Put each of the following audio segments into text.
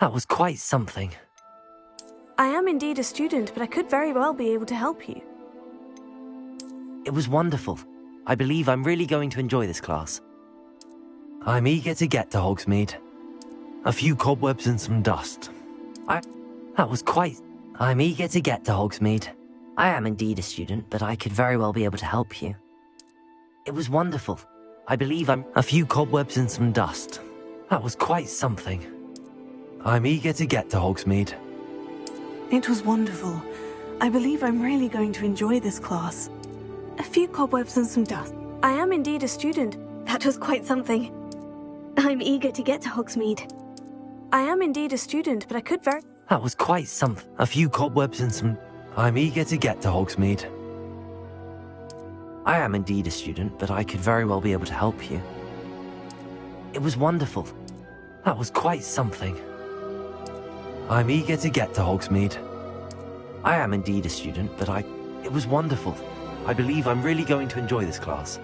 That was quite something. I am indeed a student, but I could very well be able to help you. It was wonderful. I believe I'm really going to enjoy this class. I'm eager to get to Hogsmeade. A few cobwebs and some dust. I'm eager to get to Hogsmeade. I am indeed a student, but I could very well be able to help you. It was wonderful. I believe I'm a few cobwebs and some dust. That was quite something. I'm eager to get to Hogsmeade. It was wonderful. I believe I'm really going to enjoy this class. A few cobwebs and some dust. I am indeed a student. That was quite something. I'm eager to get to Hogsmeade. I am indeed a student, but I could very... That was quite something. A few cobwebs and some... I'm eager to get to Hogsmeade. I am indeed a student, but I could very well be able to help you. It was wonderful. That was quite something. I'm eager to get to Hogsmeade. I am indeed a student, but It was wonderful. I believe I'm really going to enjoy this class.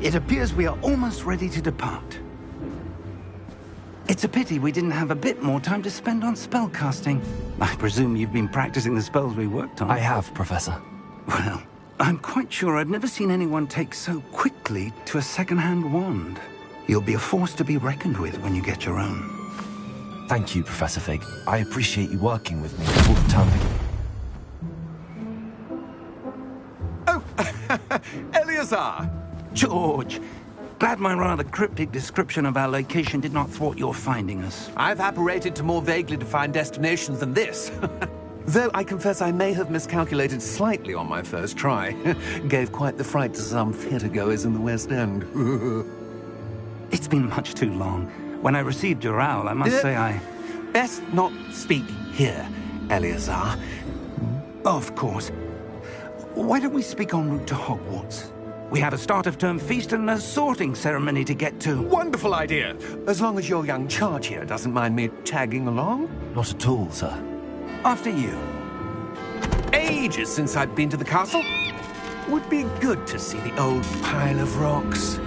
It appears we are almost ready to depart. It's a pity we didn't have a bit more time to spend on spellcasting. I presume you've been practicing the spells we worked on. I have, Professor. Well, I'm quite sure I've never seen anyone take so quickly to a second-hand wand. You'll be a force to be reckoned with when you get your own. Thank you, Professor Fig. I appreciate you working with me all the time. Oh, Eleazar! George, glad my rather cryptic description of our location did not thwart your finding us. I've apparated to more vaguely defined destinations than this. Though I confess I may have miscalculated slightly on my first try. Gave quite the fright to some theatregoers in the West End. It's been much too long. When I received your owl, I must say I... Best not speak here, Eleazar. Of course. Why don't we speak en route to Hogwarts? We have a start-of-term feast and a sorting ceremony to get to. Wonderful idea! As long as your young charge here doesn't mind me tagging along. Not at all, sir. After you. Ages since I've been to the castle. Would be good to see the old pile of rocks.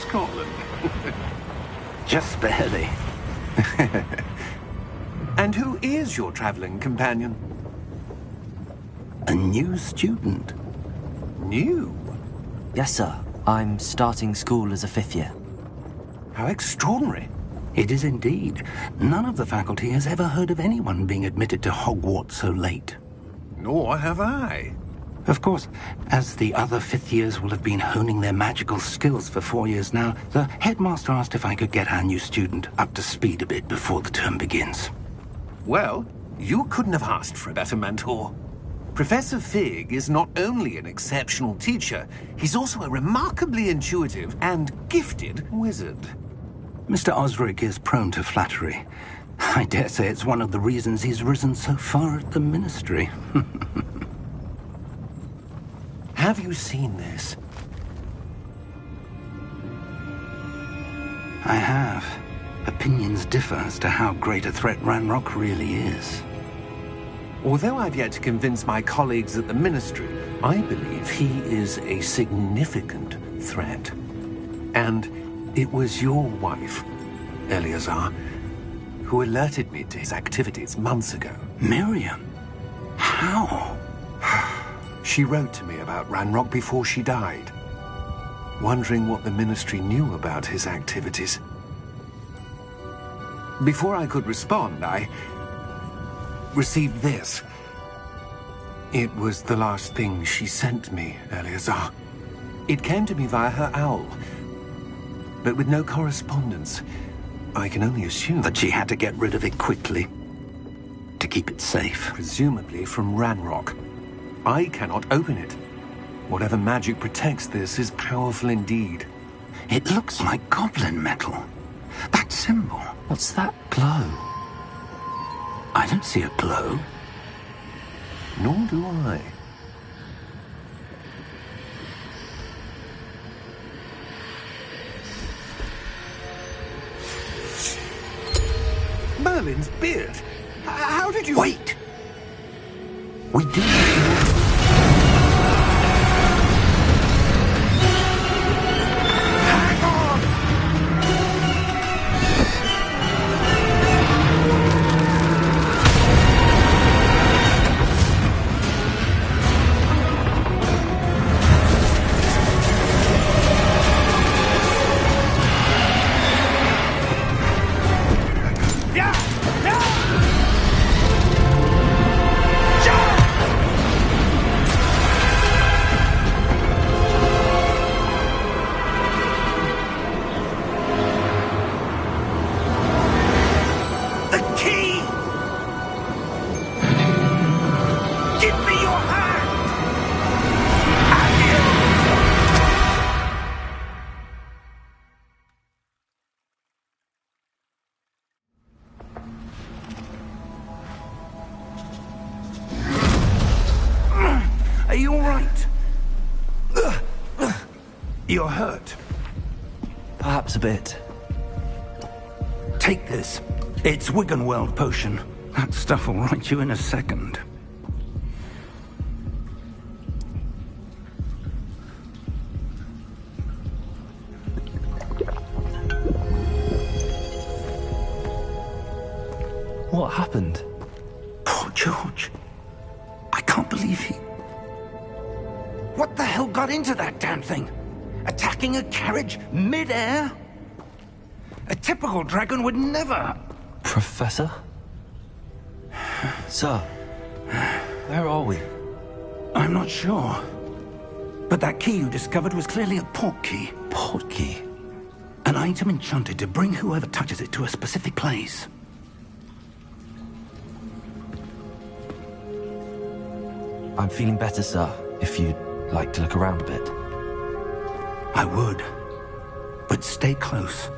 Scotland. Just barely. And who is your traveling companion? A new student. New? Yes, sir. I'm starting school as a 5th year. How extraordinary. It is indeed. None of the faculty has ever heard of anyone being admitted to Hogwarts so late. Nor have I. Of course, as the other 5th years will have been honing their magical skills for 4 years now, the headmaster asked if I could get our new student up to speed a bit before the term begins. Well, you couldn't have asked for a better mentor. Professor Fig is not only an exceptional teacher, he's also a remarkably intuitive and gifted wizard. Mr. Osric is prone to flattery. I dare say it's one of the reasons he's risen so far at the Ministry. Have you seen this? I have. Opinions differ as to how great a threat Ranrock really is. Although I've yet to convince my colleagues at the Ministry, I believe he is a significant threat. And it was your wife, Eleazar, who alerted me to his activities months ago. Miriam? How? She wrote to me about Ranrock before she died, wondering what the Ministry knew about his activities. Before I could respond, I received this. It was the last thing she sent me, Eleazar. It came to me via her owl, but with no correspondence. I can only assume That she had to get rid of it quickly, to keep it safe. presumably from Ranrock. I cannot open it. Whatever magic protects this is powerful indeed. It looks like goblin metal. That symbol. What's that glow? I don't see a glow. Nor do I. Merlin's beard. How did you... Wait! We do. Hang on! Are you all right? You're hurt. Perhaps a bit. Take this. It's Wiggenweld potion. That stuff will right you in a second. What happened? Poor George. I can't believe he... What the hell got into that damn thing? Attacking a carriage mid-air? A typical dragon would never... Professor? Sir, where are we? I'm not sure. But that key you discovered was clearly a port key. Port key? An item enchanted to bring whoever touches it to a specific place. I'm feeling better, sir, if you'd like to look around a bit. I would. But stay close.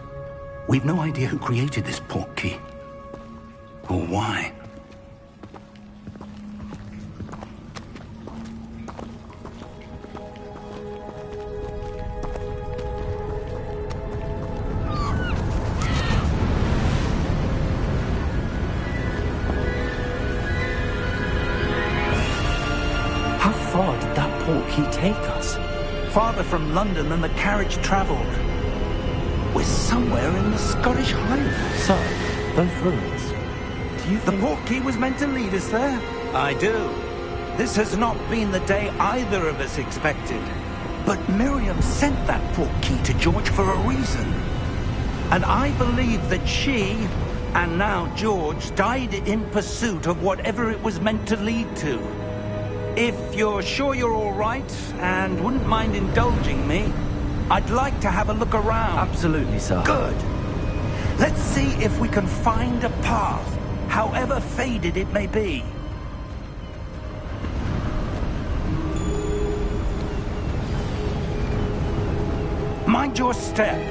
We've no idea who created this port key. Or why. How far did that port key take us? Farther from London than the carriage traveled. We're somewhere in the Scottish Highlands. So, those ruins. Do you The think... portkey was meant to lead us there? I do. This has not been the day either of us expected. But Miriam sent that portkey to George for a reason. And I believe that she, and now George, died in pursuit of whatever it was meant to lead to. If you're sure you're all right, and wouldn't mind indulging me, I'd like to have a look around. Absolutely, sir. Good. Let's see if we can find a path, however faded it may be. Mind your step.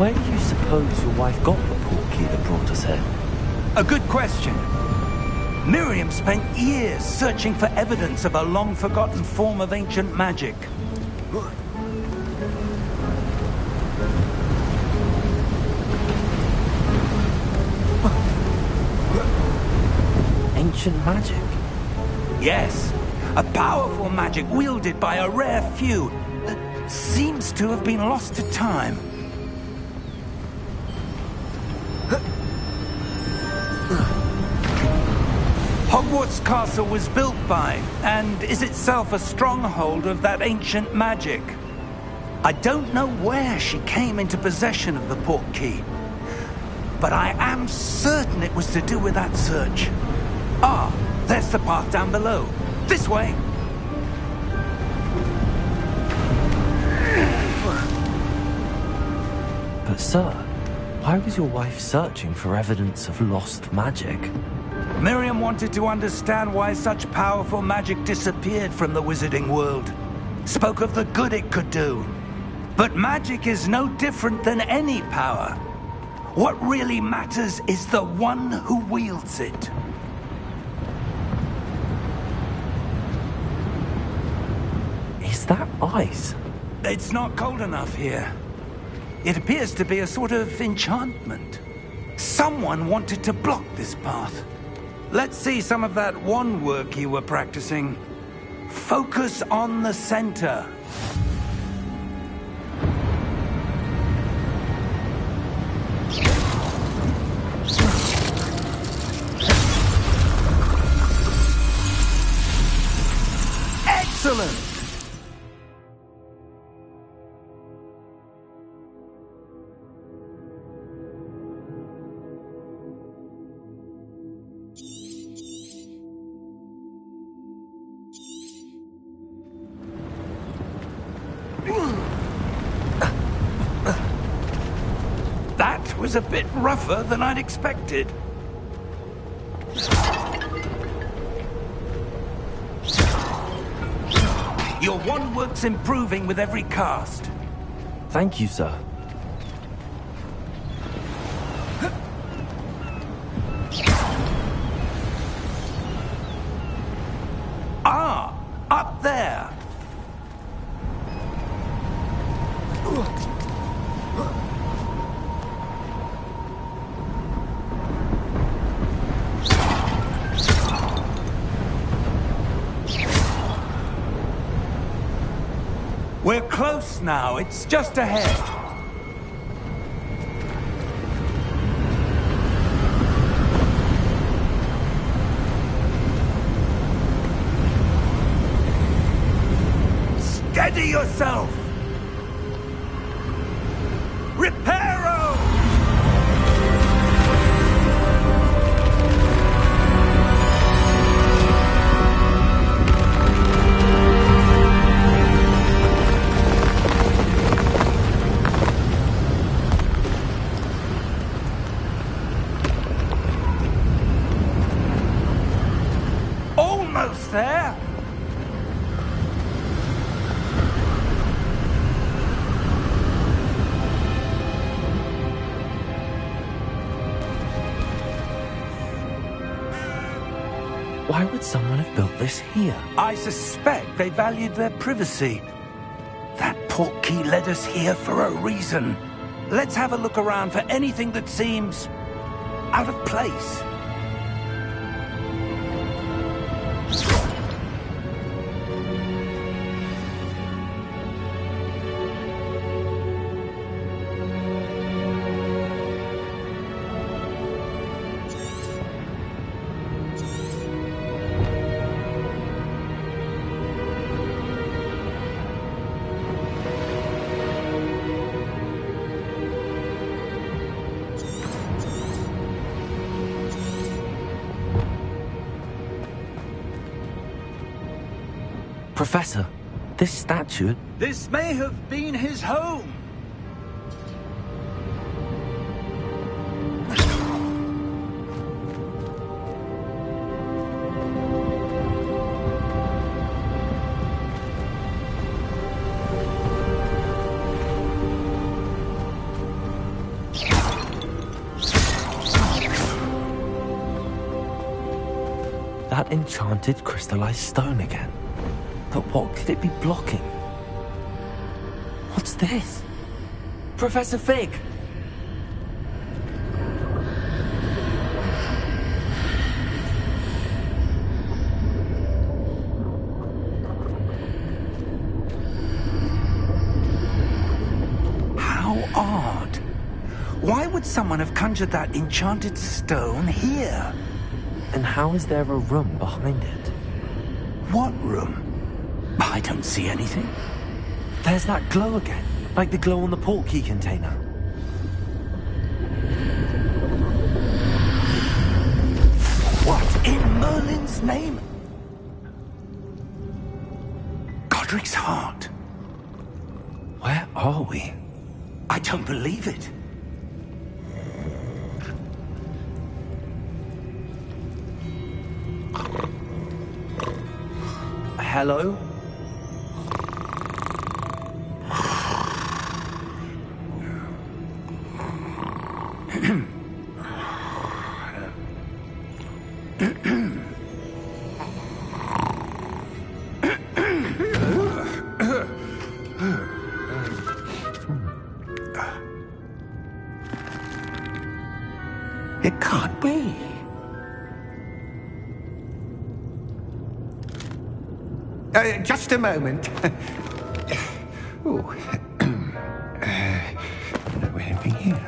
Where do you suppose your wife got the portkey that brought us here? A good question. Miriam spent years searching for evidence of a long-forgotten form of ancient magic. Ancient magic? Yes, a powerful magic wielded by a rare few that seems to have been lost to time. Hogwarts Castle was built by, and is itself a stronghold of that ancient magic. I don't know where she came into possession of the portkey, but I am certain it was to do with that search. Ah, there's the path down below. This way. But sir, why was your wife searching for evidence of lost magic? Miriam wanted to understand why such powerful magic disappeared from the wizarding world. Spoke of the good it could do. But magic is no different than any power. What really matters is the one who wields it. Is that ice? It's not cold enough here. It appears to be a sort of enchantment. Someone wanted to block this path. Let's see some of that wand work you were practicing. Focus on the center. Excellent! That was a bit rougher than I'd expected. Your wand work's improving with every cast. Thank you, sir. Ah, up there. We're close now. It's just ahead. Steady yourself! Reparo! Almost there! Why would someone have built this here? I suspect they valued their privacy. That portkey led us here for a reason. Let's have a look around for anything that seems out of place. Professor, this statue... This may have been his home. That enchanted crystallized stone again. But what could it be blocking? What's this? Professor Fig! How odd. Why would someone have conjured that enchanted stone here? And how is there a room behind it? What room? I don't see anything. There's that glow again, like the glow on the portkey container. What in Merlin's name? Godric's heart. Where are we? I don't believe it. Hello? It can't be. Just a moment. Oh. Where are we here?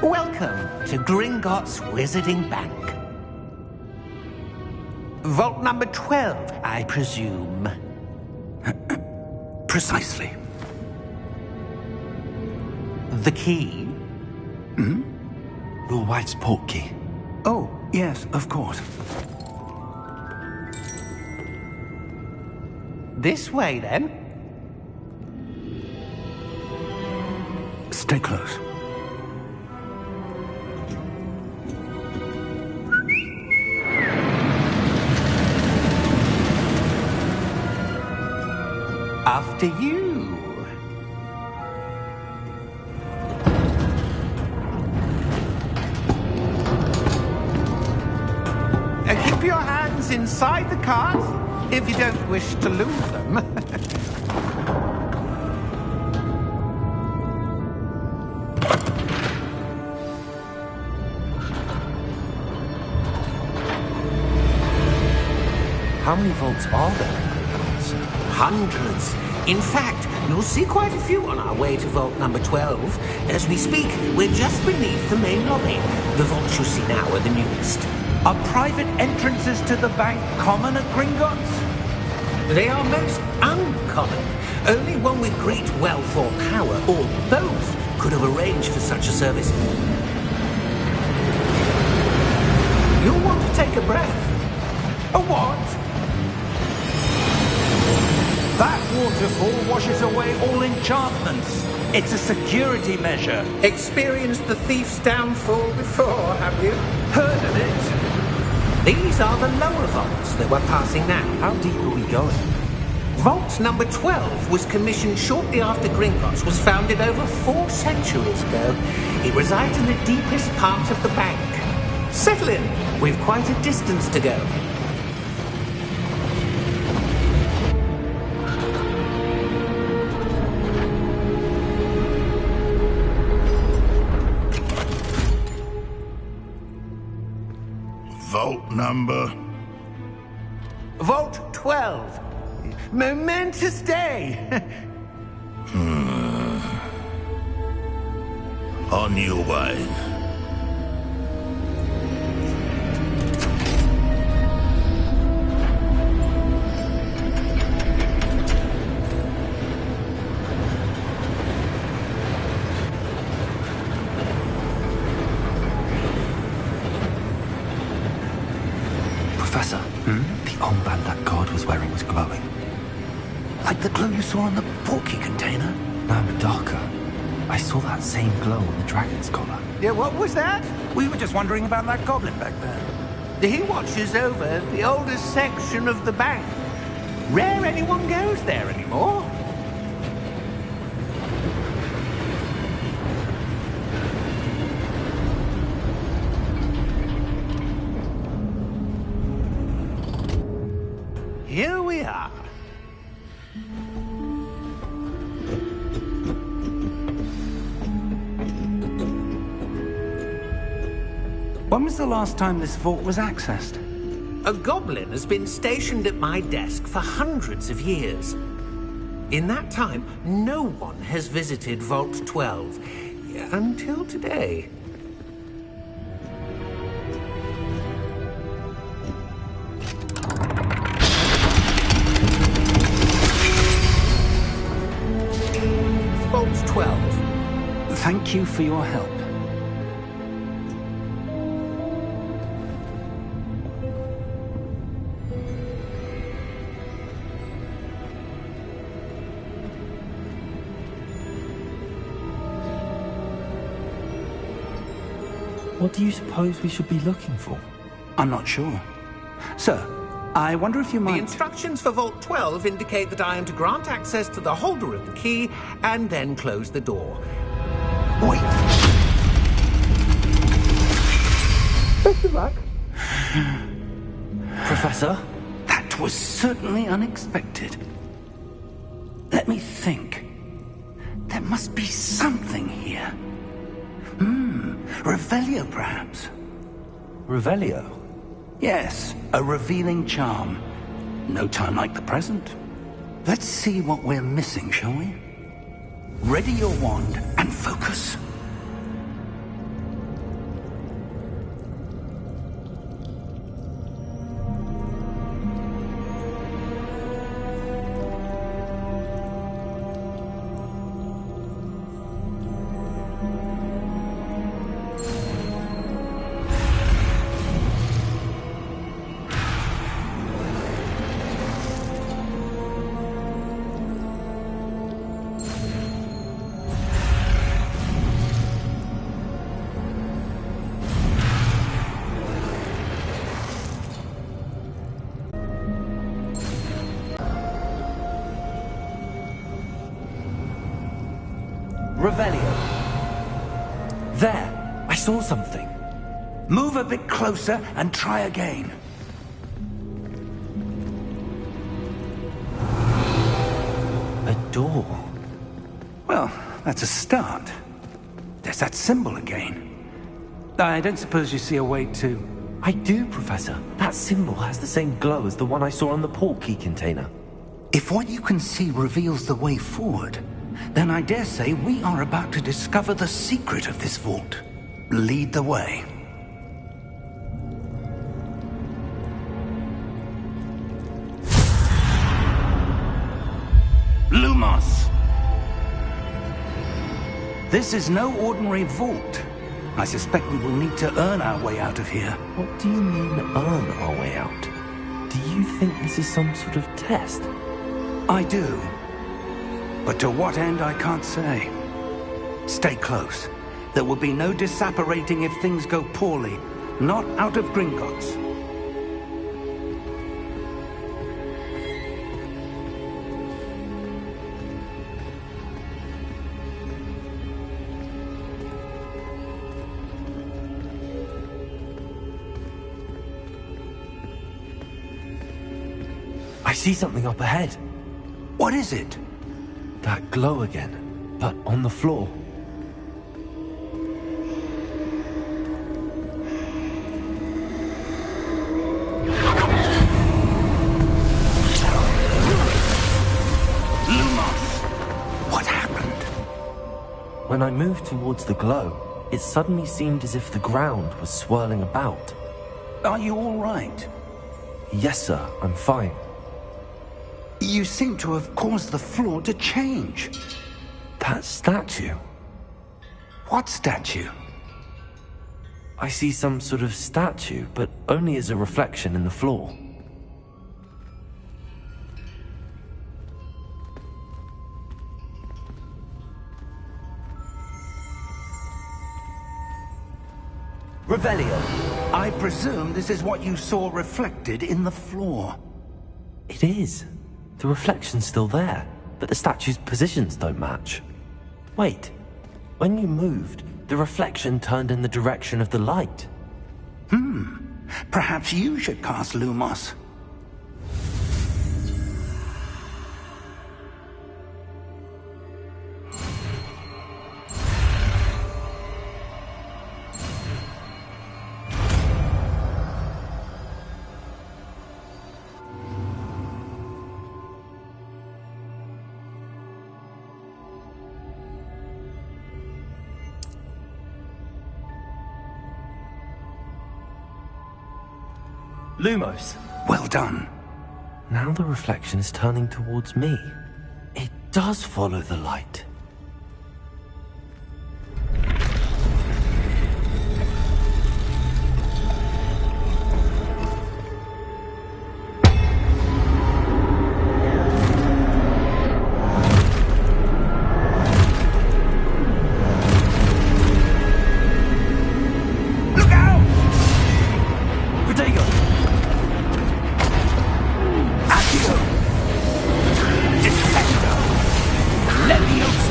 Welcome to Gringotts Wizarding Bank. Vault number 12, I presume. Precisely. The key? Your wife's portkey. Oh, yes, of course. This way, then. Stay close. After you. Keep your hands inside the cart if you don't wish to lose them. How many vaults are there in Gringotts? Hundreds. In fact, you'll see quite a few on our way to vault number 12. As we speak, we're just beneath the main lobby. The vaults you see now are the newest. Are private entrances to the bank common at Gringotts? They are most uncommon. Only one with great wealth or power, or both, could have arranged for such a service. You'll want to take a breath. A what? That waterfall washes away all enchantments. It's a security measure. Experienced the thief's downfall before, have you? Heard of it? These are the lower vaults that we're passing now. How deep are we going? Vault number 12 was commissioned shortly after Gringotts was founded over 4 centuries ago. It resides in the deepest part of the bank. Settle in. We've quite a distance to go. Vault number? Vault 12. Momentous day. On your way. Professor, the armband that guard was wearing was glowing. Like the glow you saw in the porky container? No, darker. I saw that same glow on the dragon's collar. Yeah, what was that? We were just wondering about that goblin back there. He watches over the oldest section of the bank. Rare anyone goes there anymore. Here we are. When was the last time this vault was accessed? A goblin has been stationed at my desk for hundreds of years. In that time, no one has visited Vault 12 until today. Vault 12. Thank you for your help. What do you suppose we should be looking for? I'm not sure. Sir, I wonder if you might... The instructions for Vault 12 indicate that I am to grant access to the holder of the key and then close the door. Wait! Best of luck. Professor? That was certainly unexpected. Let me think. There must be something here. Revelio, perhaps? Revelio? Yes, a revealing charm. No time like the present. Let's see what we're missing, shall we? Ready your wand and focus. Revelio. There! I saw something. Move a bit closer and try again. A door. Well, that's a start. There's that symbol again. I don't suppose you see a way to... I do, Professor. That symbol has the same glow as the one I saw on the port key container. If what you can see reveals the way forward, then I dare say we are about to discover the secret of this vault. Lead the way. Lumos! This is no ordinary vault. I suspect we will need to earn our way out of here. What do you mean, earn our way out? Do you think this is some sort of test? I do. But to what end, I can't say. Stay close. There will be no disapparating if things go poorly. Not out of Gringotts. I see something up ahead. What is it? That glow again, but on the floor. Lumos! What happened? When I moved towards the glow, it suddenly seemed as if the ground was swirling about. Are you all right? Yes, sir, I'm fine. You seem to have caused the floor to change. That statue. What statue? I see some sort of statue, but only as a reflection in the floor. Revelio. I presume this is what you saw reflected in the floor. It is. The reflection's still there, but the statue's positions don't match. Wait, when you moved, the reflection turned in the direction of the light. Perhaps you should cast Lumos. Lumos. Well done. Now the reflection is turning towards me. It does follow the light. Look out! Protego! Accio! Defendo! Leviosa!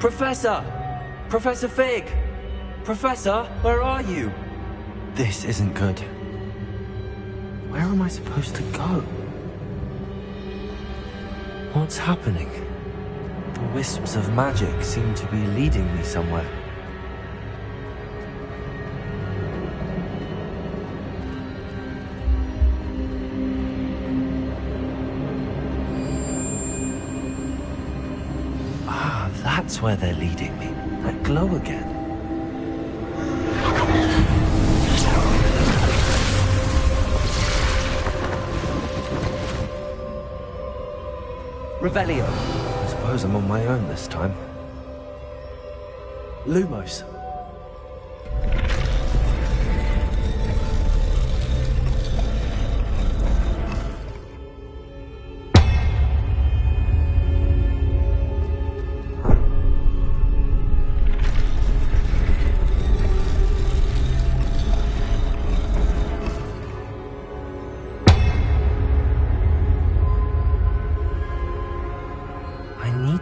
Professor! Professor Fig! Professor, where are you? This isn't good. Where am I supposed to go? What's happening? The wisps of magic seem to be leading me somewhere. Ah, that's where they're leading me. That glow again. Revelio. I suppose I'm on my own this time. Lumos.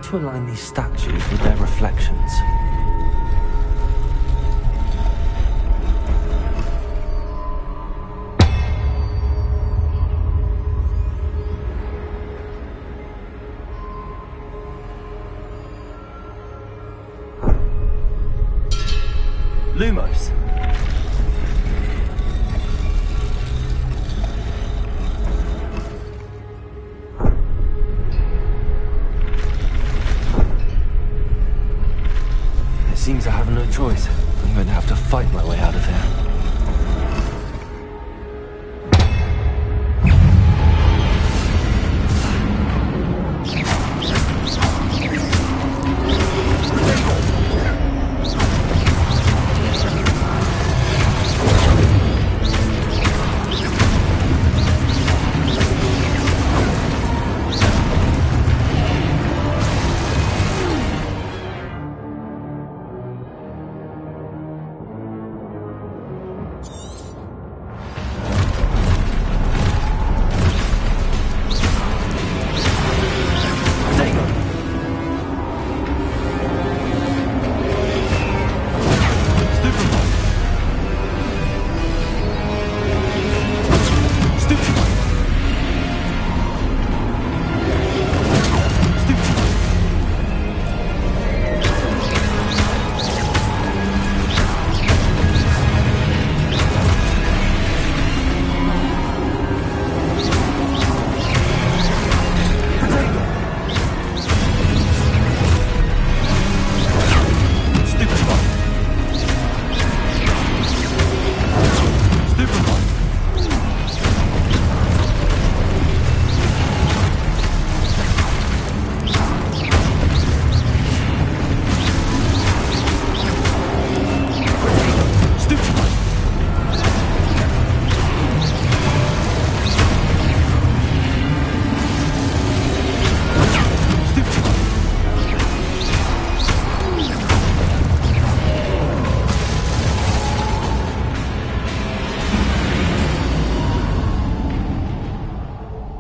To align these statues with their reflections. Lumos. Seems I have no choice. I'm going to have to fight my way out of here.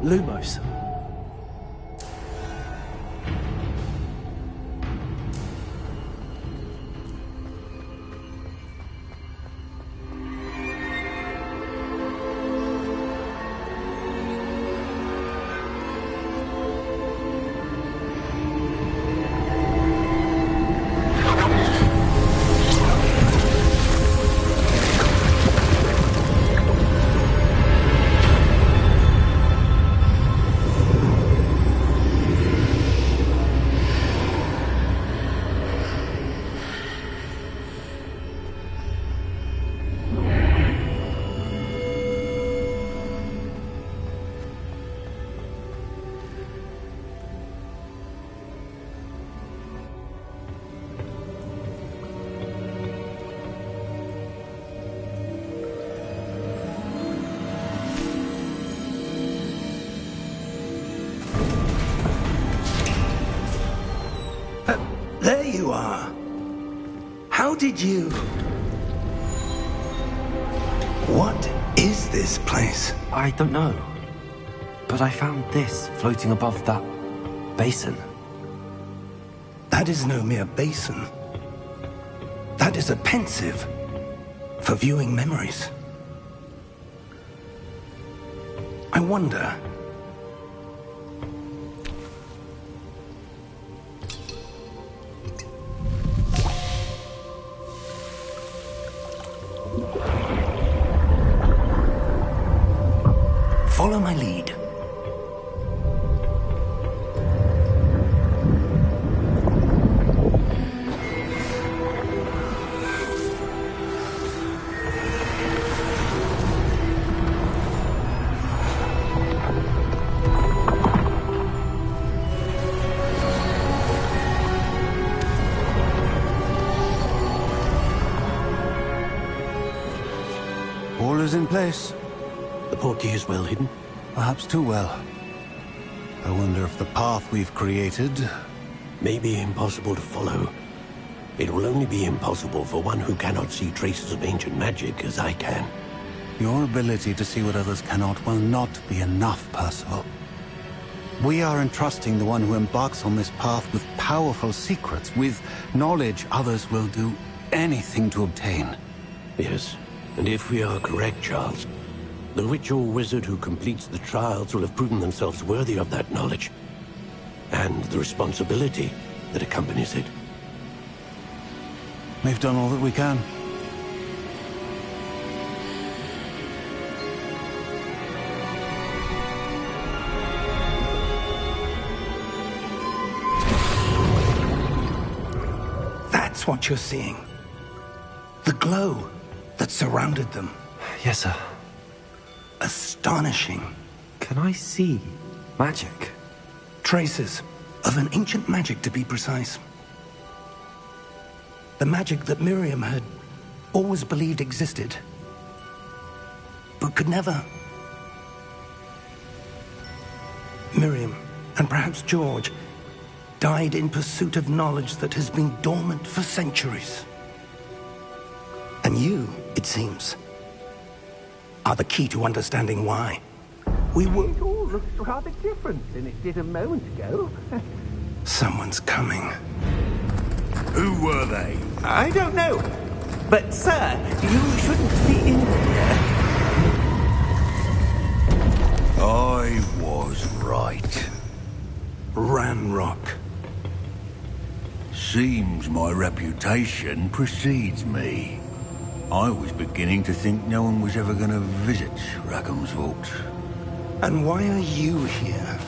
Lumos. There you are. How did you... What is this place? I don't know. But I found this floating above that basin. That is no mere basin. That is a pensive for viewing memories. I wonder... Follow my lead. All is in place. The portkey is well hidden? Perhaps too well. I wonder if the path we've created... May be impossible to follow. It will only be impossible for one who cannot see traces of ancient magic as I can. Your ability to see what others cannot will not be enough, Percival. We are entrusting the one who embarks on this path with powerful secrets, with knowledge others will do anything to obtain. Yes, and if we are correct, Charles, the witch or wizard who completes the trials will have proven themselves worthy of that knowledge, and the responsibility that accompanies it. We've done all that we can. That's what you're seeing. The glow that surrounded them. Yes, sir. Astonishing. Can I see magic? Traces of an ancient magic, to be precise. The magic that Miriam had always believed existed, but could never. Miriam, and perhaps George, died in pursuit of knowledge that has been dormant for centuries. And you, it seems, are the key to understanding why. We were... It all looks rather different than it did a moment ago. Someone's coming. Who were they? I don't know. But, sir, you shouldn't be in here. I was right. Ranrock. Seems my reputation precedes me. I was beginning to think no one was ever going to visit Rackham's vault. And why are you here?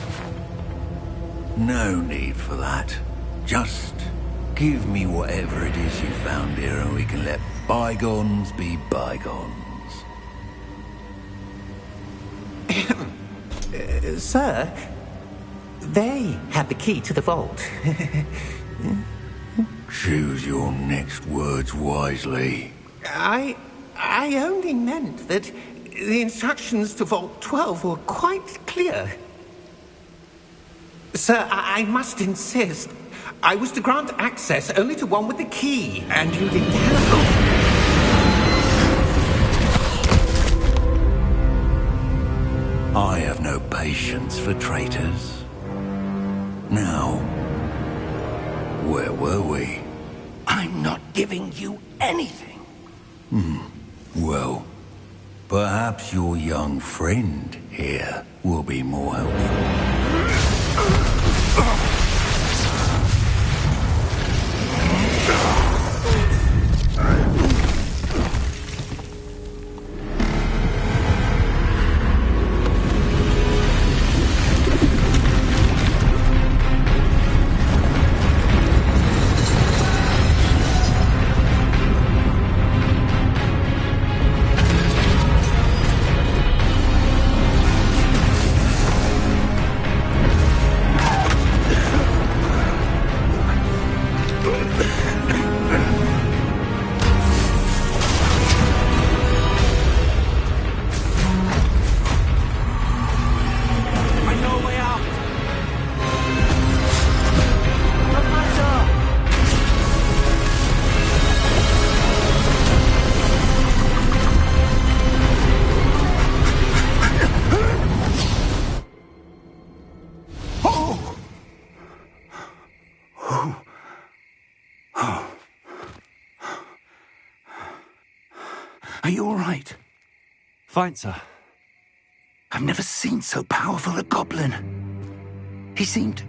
No need for that. Just give me whatever it is you found here and we can let bygones be bygones. Sir, they have the key to the vault. Choose your next words wisely. I only meant that the instructions to Vault 12 were quite clear. Sir, I must insist. I was to grant access only to one with the key, and you didn't have... I have no patience for traitors. Now, where were we? I'm not giving you anything. Well, perhaps your young friend here will be more helpful. Are you all right? Fine, sir. I've never seen so powerful a goblin. He seemed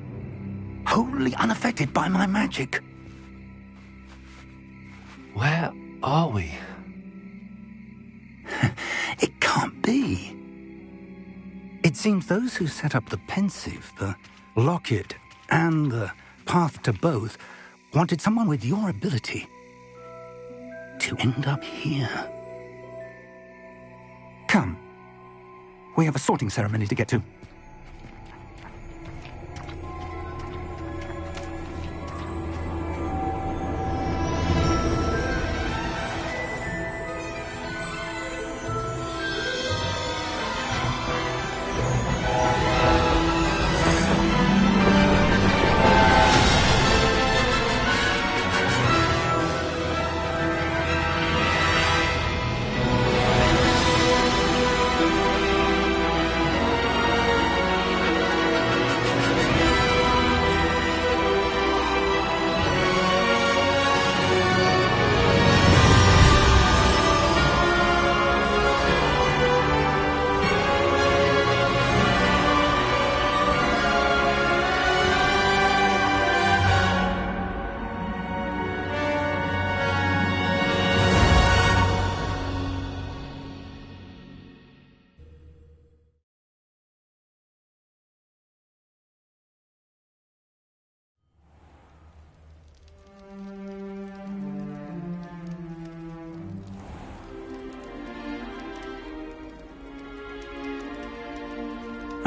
wholly unaffected by my magic. Where are we? It can't be. It seems those who set up the pensive, the locket, and the path to both wanted someone with your ability to end up here. Come. We have a sorting ceremony to get to.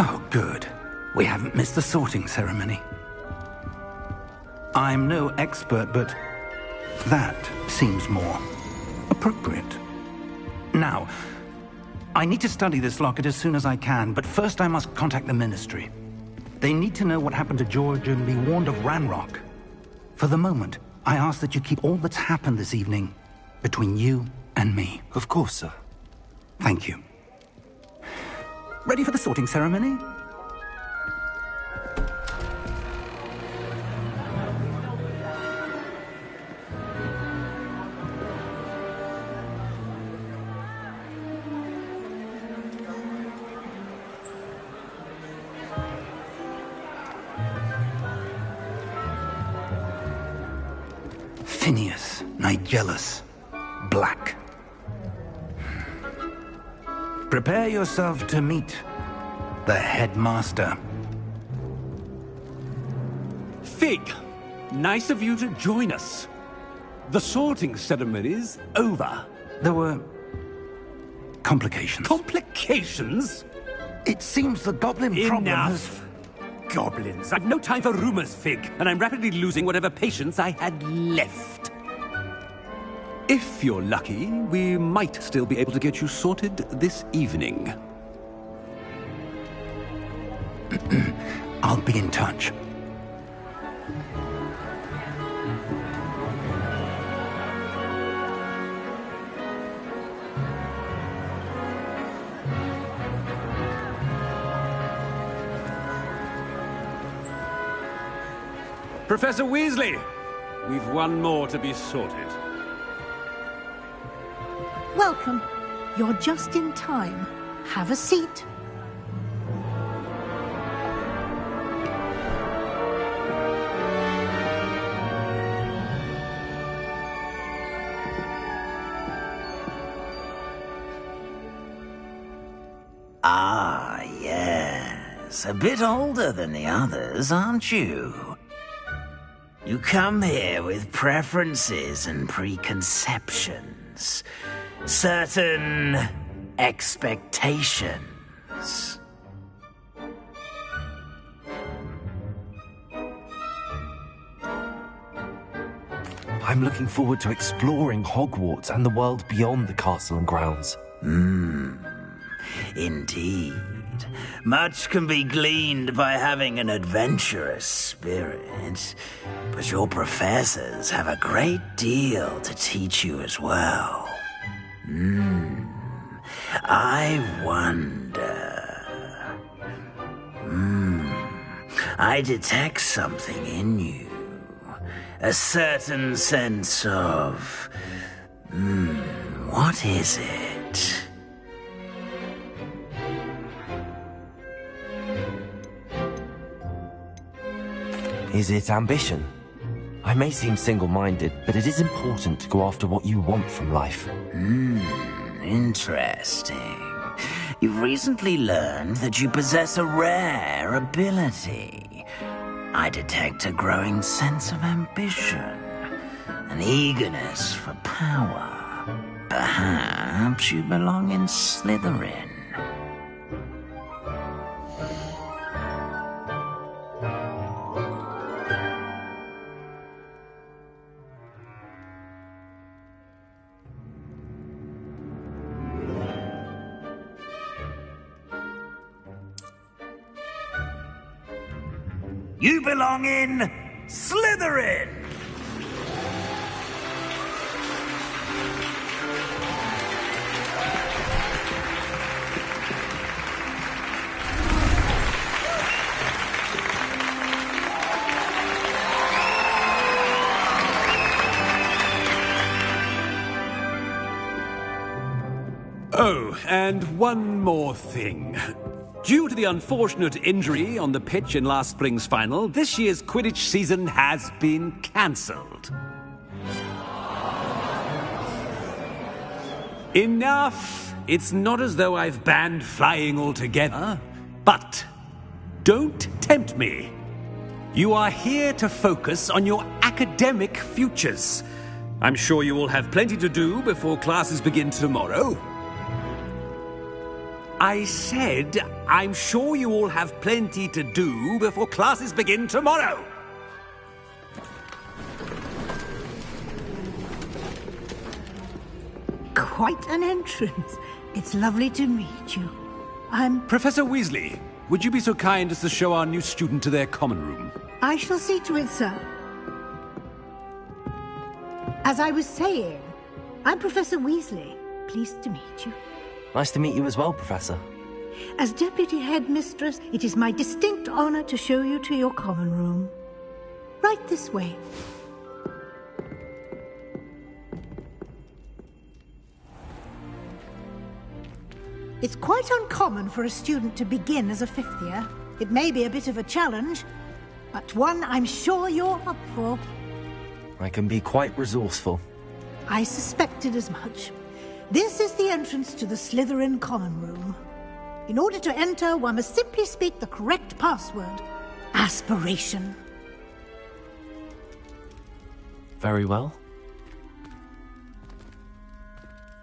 Oh, good. We haven't missed the sorting ceremony. I'm no expert, but that seems more appropriate. Now, I need to study this locket as soon as I can, but first I must contact the Ministry. They need to know what happened to George and be warned of Ranrock. For the moment, I ask that you keep all that's happened this evening between you and me. Of course, sir. Thank you. Ready for the sorting ceremony? Phineas, Nigellus, Black. Prepare yourself to meet the headmaster. Fig, nice of you to join us. The sorting ceremony's over. There were complications. Complications? It seems the goblin problem has... Enough. Goblins. I've no time for rumors, Fig, and I'm rapidly losing whatever patience I had left. If you're lucky, we might still be able to get you sorted this evening. I'll be in touch. Professor Weasley, we've one more to be sorted. Welcome. You're just in time. Have a seat. Ah, yes. A bit older than the others, aren't you? You come here with preferences and preconceptions. Certain expectations. I'm looking forward to exploring Hogwarts and the world beyond the castle and grounds. Indeed. Much can be gleaned by having an adventurous spirit, but your professors have a great deal to teach you as well. I wonder... I detect something in you. A certain sense of... What is it? Is it ambition? I may seem single-minded, but it is important to go after what you want from life. Interesting. You've recently learned that you possess a rare ability. I detect a growing sense of ambition, an eagerness for power. Perhaps you belong in Slytherin. You belong in Slytherin! Oh, and one more thing. Due to the unfortunate injury on the pitch in last spring's final, this year's Quidditch season has been cancelled. Enough! It's not as though I've banned flying altogether, but don't tempt me. You are here to focus on your academic futures. I'm sure you will have plenty to do before classes begin tomorrow. I said, I'm sure you all have plenty to do before classes begin tomorrow. Quite an entrance. It's lovely to meet you. I'm... Professor Weasley, would you be so kind as to show our new student to their common room? I shall see to it, sir. As I was saying, I'm Professor Weasley. Pleased to meet you. Nice to meet you as well, Professor. As Deputy Headmistress, it is my distinct honor to show you to your common room. Right this way. It's quite uncommon for a student to begin as a fifth year. It may be a bit of a challenge, but one I'm sure you're up for. I can be quite resourceful. I suspected as much. This is the entrance to the Slytherin common room. In order to enter, one must simply speak the correct password. Aspiration. Very well.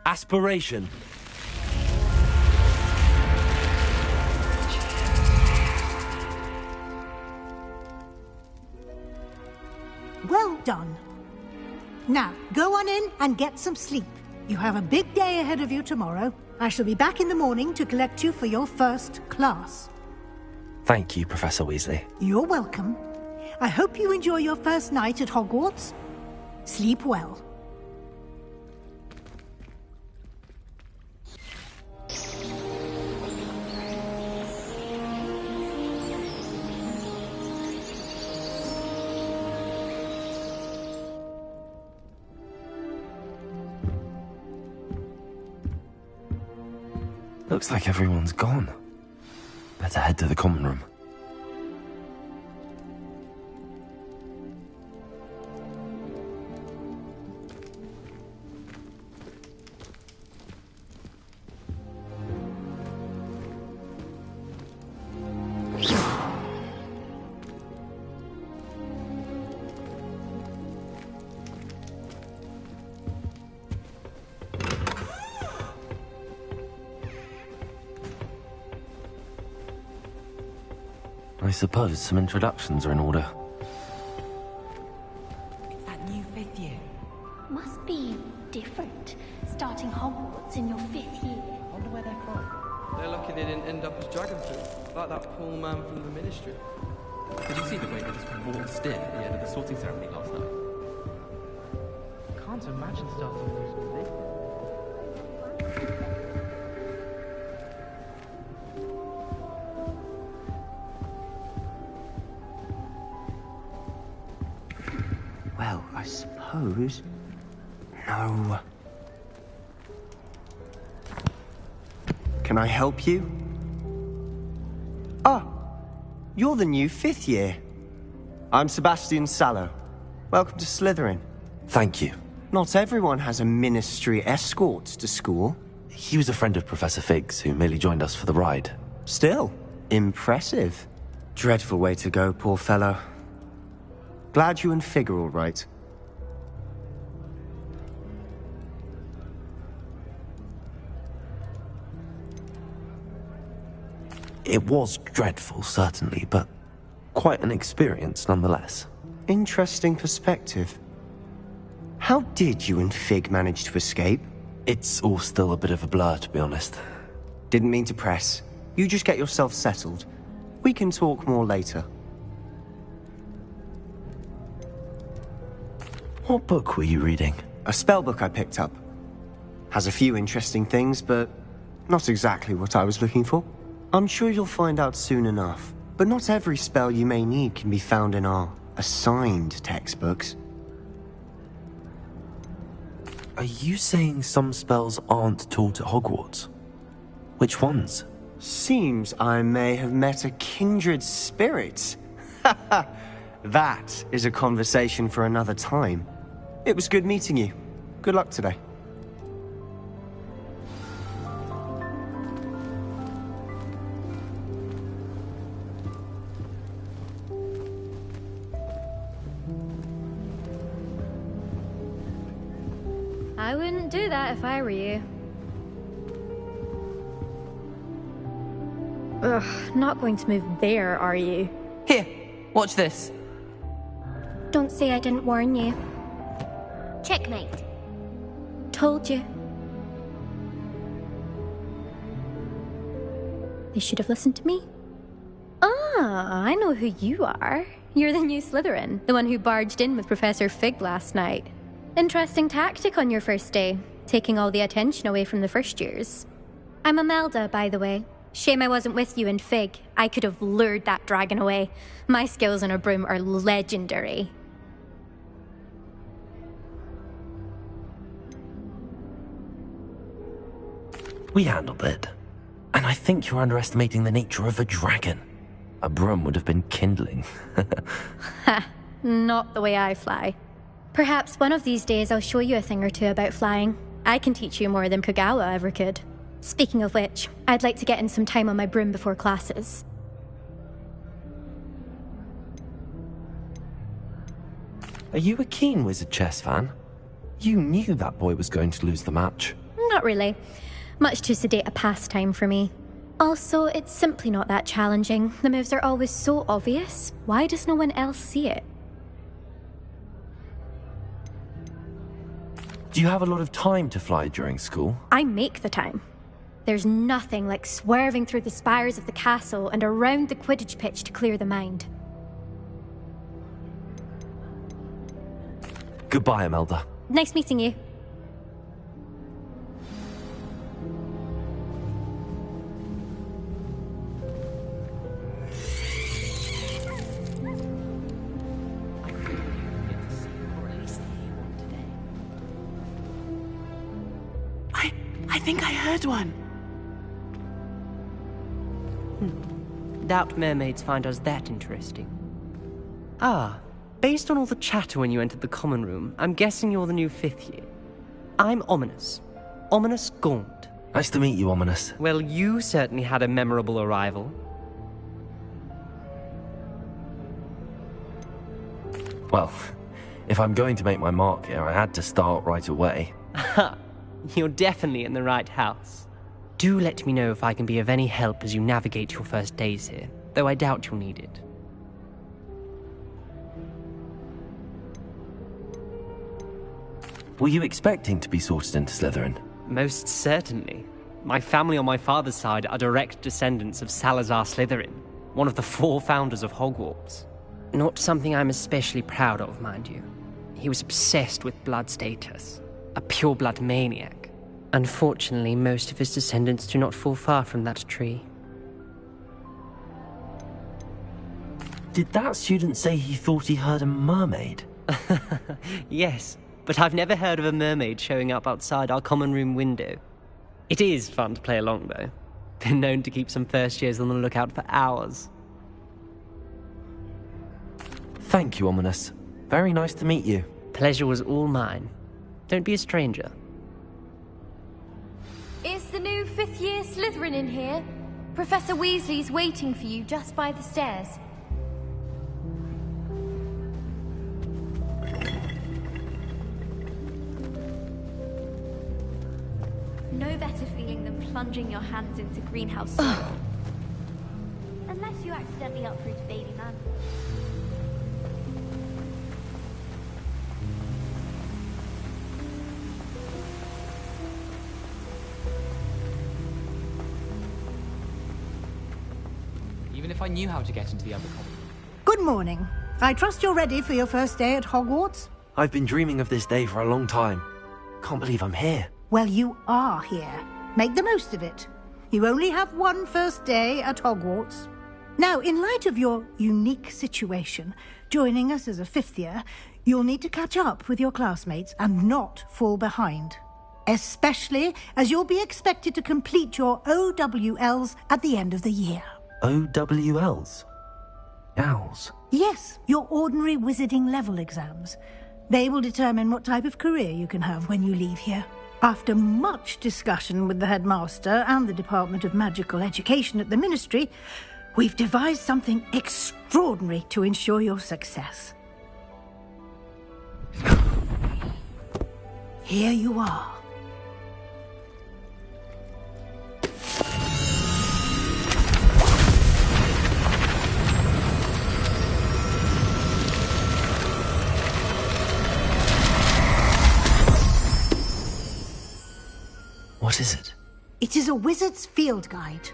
Aspiration. Well done. Now, go on in and get some sleep. You have a big day ahead of you tomorrow. I shall be back in the morning to collect you for your first class. Thank you, Professor Weasley. You're welcome. I hope you enjoy your first night at Hogwarts. Sleep well. Looks like everyone's gone. Better head to the common room. I suppose some introductions are in order. It's that new fifth year. Must be different, starting Hogwarts in your fifth year. Wonder where they're from. They're lucky they didn't end up as Dragonflies, like that poor man from the Ministry. Did you see the way they just waltzed in at the end of the sorting ceremony last night? Can't imagine starting those with this. Well, I suppose... No. Can I help you? Ah, you're the new 5th year. I'm Sebastian Sallow. Welcome to Slytherin. Thank you. Not everyone has a ministry escort to school. He was a friend of Professor Fig's, who merely joined us for the ride. Still, impressive. Dreadful way to go, poor fellow. Glad you and Fig are all right. It was dreadful, certainly, but quite an experience nonetheless. Interesting perspective. How did you and Fig manage to escape? It's all still a bit of a blur, to be honest. Didn't mean to press. You just get yourself settled. We can talk more later. What book were you reading? A spell book I picked up. Has a few interesting things, but not exactly what I was looking for. I'm sure you'll find out soon enough. But not every spell you may need can be found in our assigned textbooks. Are you saying some spells aren't taught at Hogwarts? Which ones? Seems I may have met a kindred spirit. That is a conversation for another time. It was good meeting you. Good luck today. I wouldn't do that if I were you. Ugh, not going to move there, are you? Here, watch this. Don't say I didn't warn you. Checkmate. Told you. They should have listened to me. Ah, I know who you are. You're the new Slytherin, the one who barged in with Professor Fig last night. Interesting tactic on your first day, taking all the attention away from the first years. I'm Imelda, by the way. Shame I wasn't with you in Fig. I could have lured that dragon away. My skills on a broom are legendary. We handled it. And I think you're underestimating the nature of a dragon. A broom would have been kindling. Ha, not the way I fly. Perhaps one of these days I'll show you a thing or two about flying. I can teach you more than Kogawa ever could. Speaking of which, I'd like to get in some time on my broom before classes. Are you a keen Wizard chess fan? You knew that boy was going to lose the match. Not really. Much too sedate a pastime for me. Also, it's simply not that challenging. The moves are always so obvious. Why does no one else see it? Do you have a lot of time to fly during school? I make the time. There's nothing like swerving through the spires of the castle and around the Quidditch pitch to clear the mind. Goodbye, Imelda. Nice meeting you. I think I heard one. Doubt mermaids find us that interesting. Ah, based on all the chatter when you entered the common room, I'm guessing you're the new 5th year. I'm Ominous. Ominous Gaunt. Nice to meet you, Ominous. Well, you certainly had a memorable arrival. Well, if I'm going to make my mark here, I had to start right away. Ha! You're definitely in the right house. Do let me know if I can be of any help as you navigate your first days here, though I doubt you'll need it. Were you expecting to be sorted into Slytherin? Most certainly. My family on my father's side are direct descendants of Salazar Slytherin, one of the 4 founders of Hogwarts. Not something I'm especially proud of, mind you. He was obsessed with blood status. A pure-blood maniac. Unfortunately, most of his descendants do not fall far from that tree. Did that student say he thought he heard a mermaid? Yes, but I've never heard of a mermaid showing up outside our common room window. It is fun to play along, though. Been known to keep some first years on the lookout for hours. Thank you, Ominous. Very nice to meet you. Pleasure was all mine. Don't be a stranger. Is the new fifth-year Slytherin in here? Professor Weasley's waiting for you just by the stairs. No better feeling than plunging your hands into greenhouse soil. Unless you accidentally uproot a baby man. Even if I knew how to get into the other column. Good morning. I trust you're ready for your first day at Hogwarts? I've been dreaming of this day for a long time. Can't believe I'm here. Well, you are here. Make the most of it. You only have one first day at Hogwarts. Now, in light of your unique situation, joining us as a fifth year, you'll need to catch up with your classmates and not fall behind. Especially as you'll be expected to complete your OWLs at the end of the year. OWLs? Owls? Yes, your ordinary wizarding level exams. They will determine what type of career you can have when you leave here. After much discussion with the headmaster and the Department of Magical Education at the Ministry, we've devised something extraordinary to ensure your success. Here you are. What is it? It is a wizard's field guide.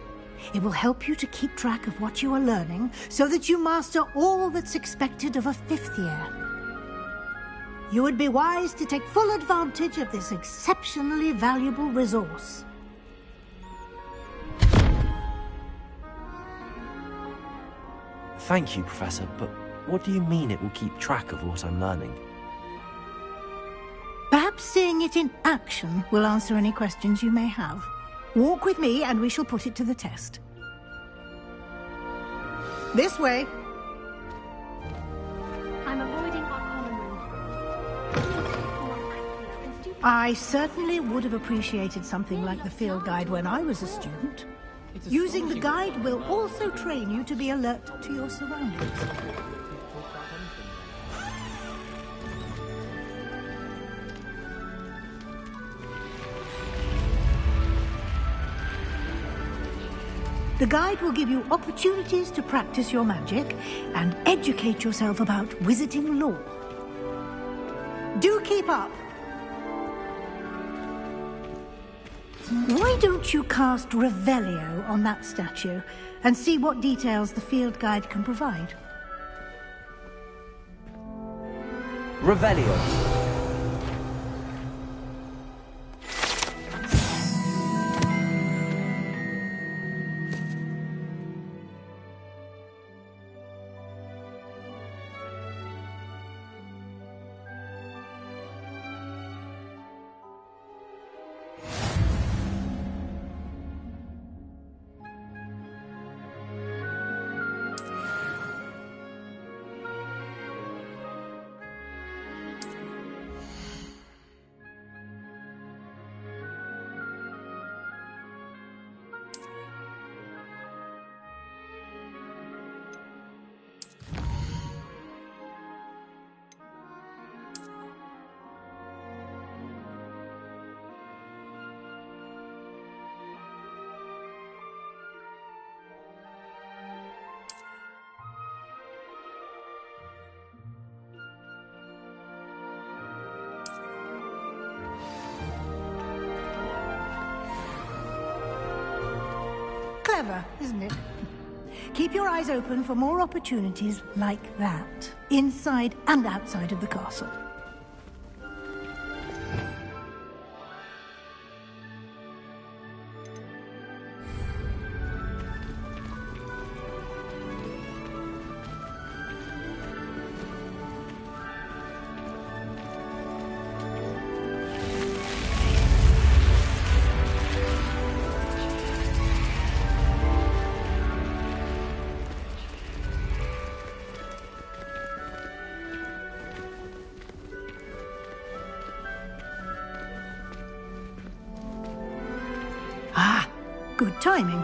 It will help you to keep track of what you are learning so that you master all that's expected of a fifth year. You would be wise to take full advantage of this exceptionally valuable resource. Thank you, Professor, but what do you mean it will keep track of what I'm learning? Perhaps seeing it in action will answer any questions you may have. Walk with me and we shall put it to the test. This way. I'm avoiding our common room. I certainly would have appreciated something like the field guide when I was a student. Using the guide will also train you to be alert to your surroundings. The guide will give you opportunities to practice your magic and educate yourself about wizarding lore. Do keep up! Why don't you cast Revelio on that statue and see what details the field guide can provide? Revelio. Clever, isn't it? Keep your eyes open for more opportunities like that, inside and outside of the castle. Good timing.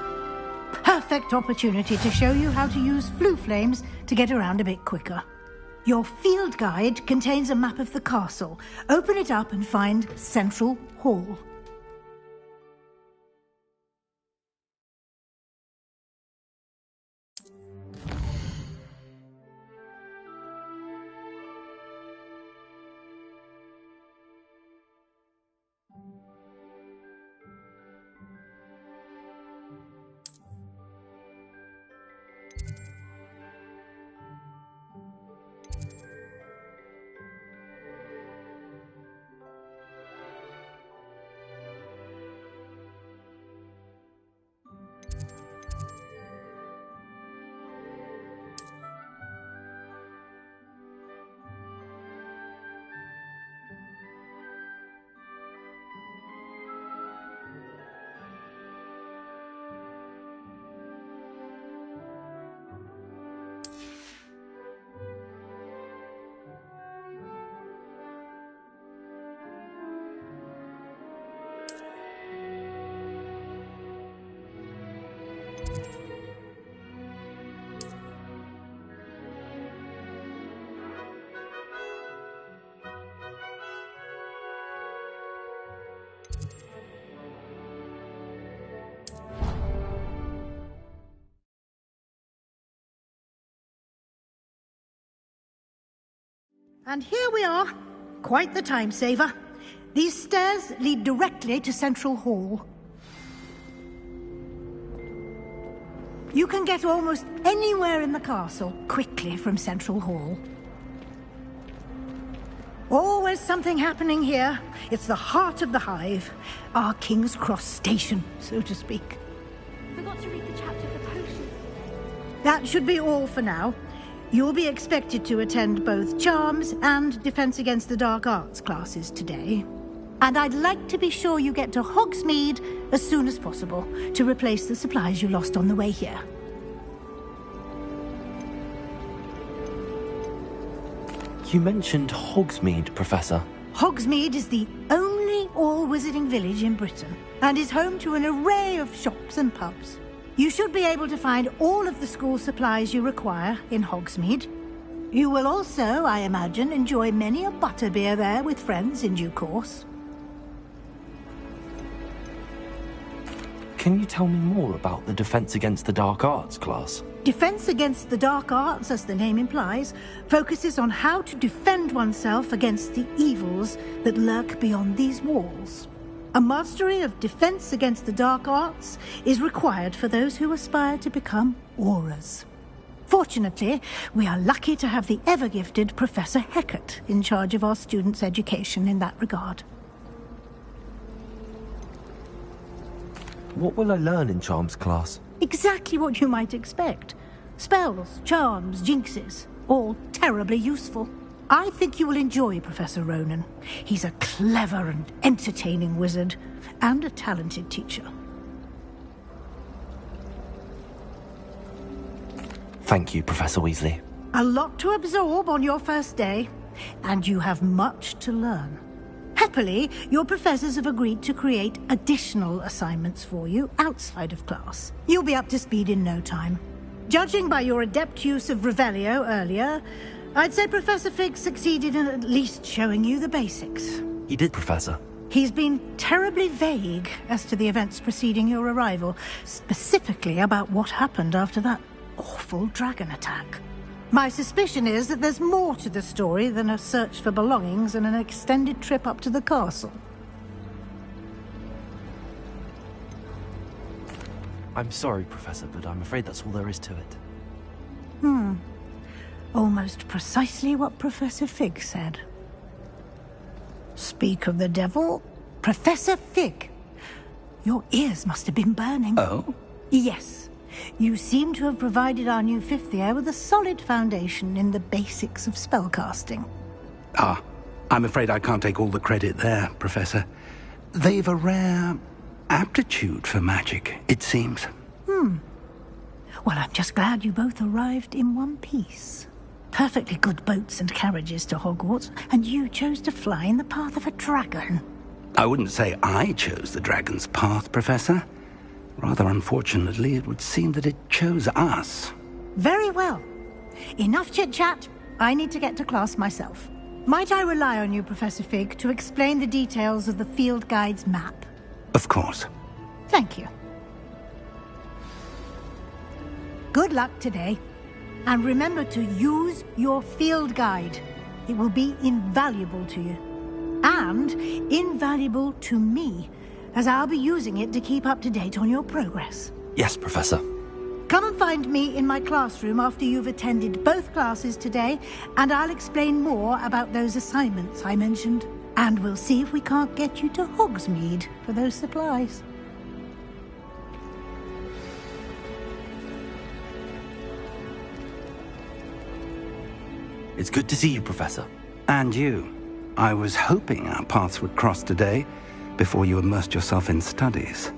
Perfect opportunity to show you how to use flue flames to get around a bit quicker. Your field guide contains a map of the castle. Open it up and find Central Hall. And here we are. Quite the time saver. These stairs lead directly to Central Hall. You can get almost anywhere in the castle quickly from Central Hall. Always something happening here. It's the heart of the hive. Our King's Cross station, so to speak. Forgot to read the chapter of the potions today. That should be all for now. You'll be expected to attend both Charms and Defense Against the Dark Arts classes today. And I'd like to be sure you get to Hogsmeade as soon as possible to replace the supplies you lost on the way here. You mentioned Hogsmeade, Professor. Hogsmeade is the only all-wizarding village in Britain and is home to an array of shops and pubs. You should be able to find all of the school supplies you require in Hogsmeade. You will also, I imagine, enjoy many a butterbeer there with friends in due course. Can you tell me more about the Defense Against the Dark Arts class? Defense Against the Dark Arts, as the name implies, focuses on how to defend oneself against the evils that lurk beyond these walls. A mastery of Defense Against the Dark Arts is required for those who aspire to become Aurors. Fortunately, we are lucky to have the ever-gifted Professor Hecat in charge of our students' education in that regard. What will I learn in Charms class? Exactly what you might expect. Spells, charms, jinxes, all terribly useful. I think you will enjoy Professor Ronan. He's a clever and entertaining wizard, and a talented teacher. Thank you, Professor Weasley. A lot to absorb on your first day, and you have much to learn. Happily, your professors have agreed to create additional assignments for you outside of class. You'll be up to speed in no time. Judging by your adept use of Revelio earlier, I'd say Professor Fig succeeded in at least showing you the basics. He did, Professor. He's been terribly vague as to the events preceding your arrival, specifically about what happened after that awful dragon attack. My suspicion is that there's more to the story than a search for belongings and an extended trip up to the castle. I'm sorry, Professor, but I'm afraid that's all there is to it. Almost precisely what Professor Fig said. Speak of the devil, Professor Fig. Your ears must have been burning. Oh? Yes. You seem to have provided our new fifth year with a solid foundation in the basics of spellcasting. Ah, I'm afraid I can't take all the credit there, Professor. They've a rare aptitude for magic, it seems. Well, I'm just glad you both arrived in one piece. Perfectly good boats and carriages to Hogwarts, and you chose to fly in the path of a dragon. I wouldn't say I chose the dragon's path, Professor. Rather unfortunately, it would seem that it chose us. Very well. Enough chit-chat. I need to get to class myself. Might I rely on you, Professor Fig, to explain the details of the field guide's map? Of course. Thank you. Good luck today. And remember to use your field guide. It will be invaluable to you. And invaluable to me, as I'll be using it to keep up to date on your progress. Yes, Professor. Come and find me in my classroom after you've attended both classes today, and I'll explain more about those assignments I mentioned. And we'll see if we can't get you to Hogsmeade for those supplies. It's good to see you, Professor. And you. I was hoping our paths would cross today, before you immersed yourself in studies.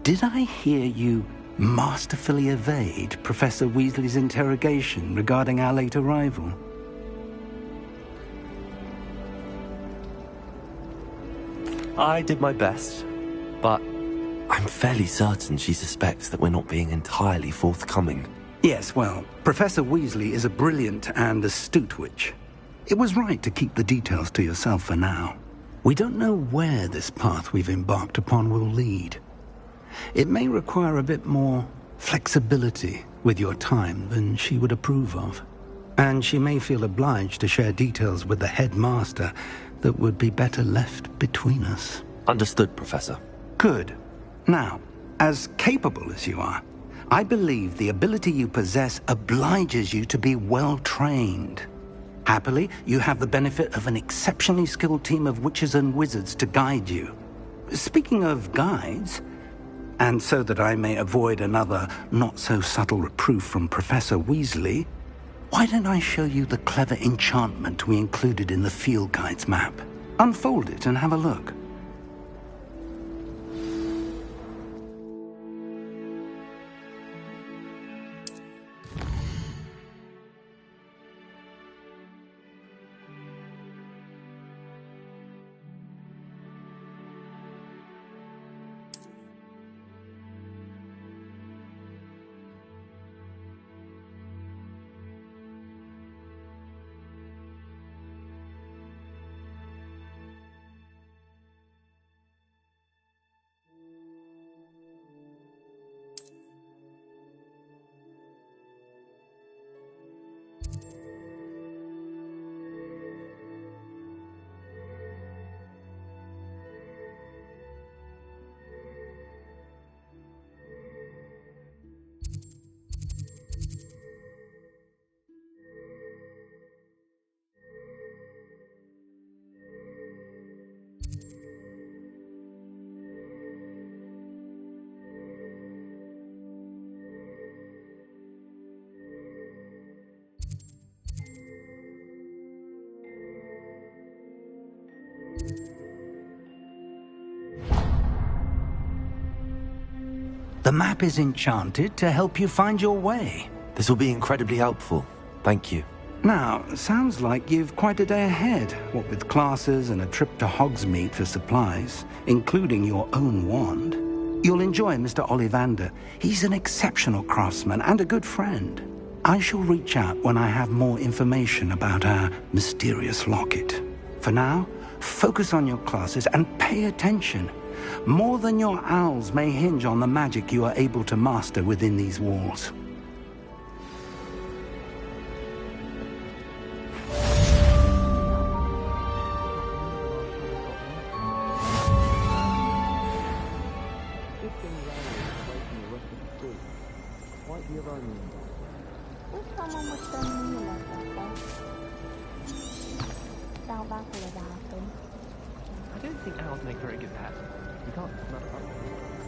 Did I hear you masterfully evade Professor Weasley's interrogation regarding our late arrival? I did my best, but I'm fairly certain she suspects that we're not being entirely forthcoming. Yes, well, Professor Weasley is a brilliant and astute witch. It was right to keep the details to yourself for now. We don't know where this path we've embarked upon will lead. It may require a bit more flexibility with your time than she would approve of. And she may feel obliged to share details with the headmaster that would be better left between us. Understood, Professor. Good. Now, as capable as you are, I believe the ability you possess obliges you to be well-trained. Happily, you have the benefit of an exceptionally skilled team of witches and wizards to guide you. Speaking of guides, and so that I may avoid another not-so-subtle reproof from Professor Weasley, why don't I show you the clever enchantment we included in the field guide's map? Unfold it and have a look. The map is enchanted to help you find your way. This will be incredibly helpful. Thank you. Now, sounds like you've quite a day ahead, what with classes and a trip to Hogsmeade for supplies, including your own wand. You'll enjoy Mr. Ollivander. He's an exceptional craftsman and a good friend. I shall reach out when I have more information about our mysterious locket. For now, focus on your classes and pay attention. More than your owls may hinge on the magic you are able to master within these walls. I don't think owls make very good pets. We can't smell it.